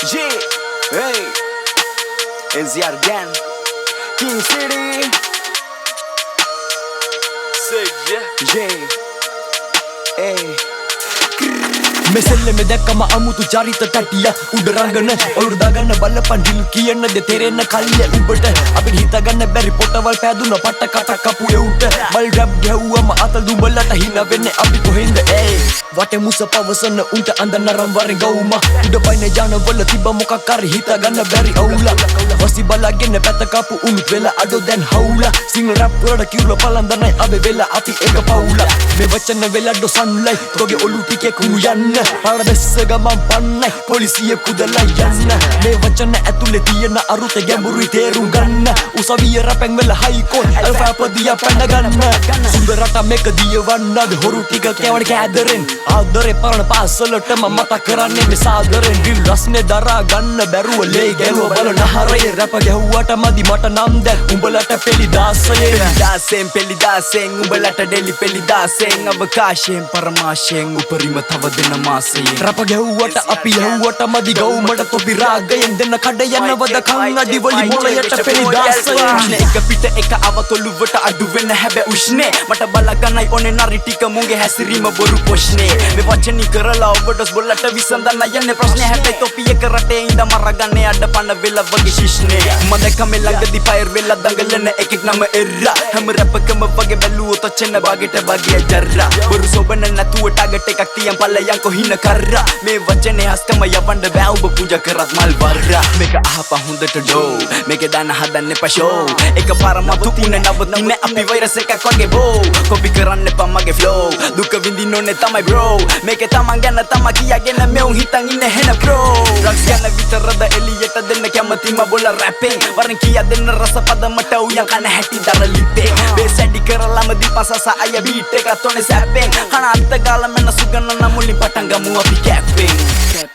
G, hey, NCR gang, King City, J, hey. මෙසෙල්ල මෙදැක්කම අමුතු චරිත තැටිය උඩ රංගන ඔවුරු දාගන්න බලපන් ඩිල් කියන්නද තෙරෙන්න කල්ය උඹට අපිට හිතාගන්න බැරි පොටවල් පෑදුන පට කට කපු එවුන්ට මල් රැප් ගැහුවම අතල් දුඹලට හිනා වෙන්නේ අපි කොහෙන්ද ඒ වටේ මුස පවසන උන්ට අඳ නරම් වරෙන් ගවුම උඩ පයින් ජානවල තිබ්බ මොකක් හරි හිතාගන්න බැරි අවුල වසි බලාගෙන පැත කපු උනුත් වෙලා අඩෝ දැන් හවුල සිංහල රැප් වලට කිව්ල පලන්දනයි අබේ වෙලා අපි එක පවුල මේ වචන වෙලා ඩො සන්ලයි තෝගේ ඔලු ටිකේ කුණු යන්න පාරදෙස්ස ගමන් පන්නයි පොලිසිය කුදලා යන්න මේ වචන ඇතුලේ තියෙන අරුත ගැඹුරුයි තේරුම් ගන්න උසවිය රැපෙන් වෙලා හයිකෝට් අල්ෆාපදිය පැන ගන්න සුන්දරට මේක දියවන්නද හොරු ටික කැවණ කෑදරෙන් ආදරේ පරණ පාසලටම මතක් කරන්නේ මේ සාදරෙන් ඩිල් රස්නේ දරා ගන්න බැරුව ලේ ගැලුව බලන හරේ රැප ගැහුවට මදි මට නම් දැන් උඹලට පෙලි දාසයෙන් පෙලි දාසයෙන් උඹලට ඩෙලි පෙලි දාසයෙන් අවකාශයෙන් පරමාශයෙන් උපරිම තව දෙන මාසයෙන් රැප ගැහුවට අපි යහුවට මදි ගවුමට තොපි රාගයෙන් දෙන්න කඩ යනවද කන් අඩිවලි මොළයට පෙලි දාසයෙන් එක පිට එක අවතොලුවට අඩු වෙන හැබැ උෂ්නේ මට බලගන්නයි ඕනේ නරි ටික මුගේ හැසිරීම බොරු පොෂ්නේ මේ වචනි කරලා ඔබටස් බොල්ලට විසඳන්න යන්නේ ප්‍රශ්නේ හැබැයි තොපි එක රටේ ඉඳ මරගන්නේ අඩ පණ වෙලා වගේ ශිෂ්නේ මම දැක්කම ළඟදී ෆයර් වෙලා දඟලන එකෙක් නම එර්රා හැම රැපකම වගේ බැලුවොත් ඔච්චන බාගෙට බගේ ජර්රා බොරු සොබන නැතුව ටාගට් එකක් තියන් පල්ලයන් කොහින කරා මේ වචනේ හස්කම යවන්න බෑ ඔබ පූජා කරත් මල් වර්රා මේක අහපන් හොඳට ඩෝ මේක දාන හදන්න පෂෝ එක පාරම තුතින නවතින අපි වෛරස් එකක් වගේ බෝ කොපි කරන්න එපා මගේ ෆ්ලෝ දුක විඳින්න ඕනේ තමයි බ්‍රෝ මේක තමන් ගැන තමා කියාගෙන මෙවුන් හිතන් ඉන්නේ හෙන බ්‍රෝ ඩ්‍රග්ස් ගැන විතරද එලියට දෙන්න කැමතිම බොල රැපෙන් වරන් කියා දෙන්න රස පදමට උයන් කන හැටි දරලිපේ බේස් ඇඩි කරලාම දීපසස අය බීට් එක තොනේ සැපෙන් කන අන්ත ගාලා මෙන්න සුගන්න නම් මුලින් පටන් ගමු අපි කැපෙන්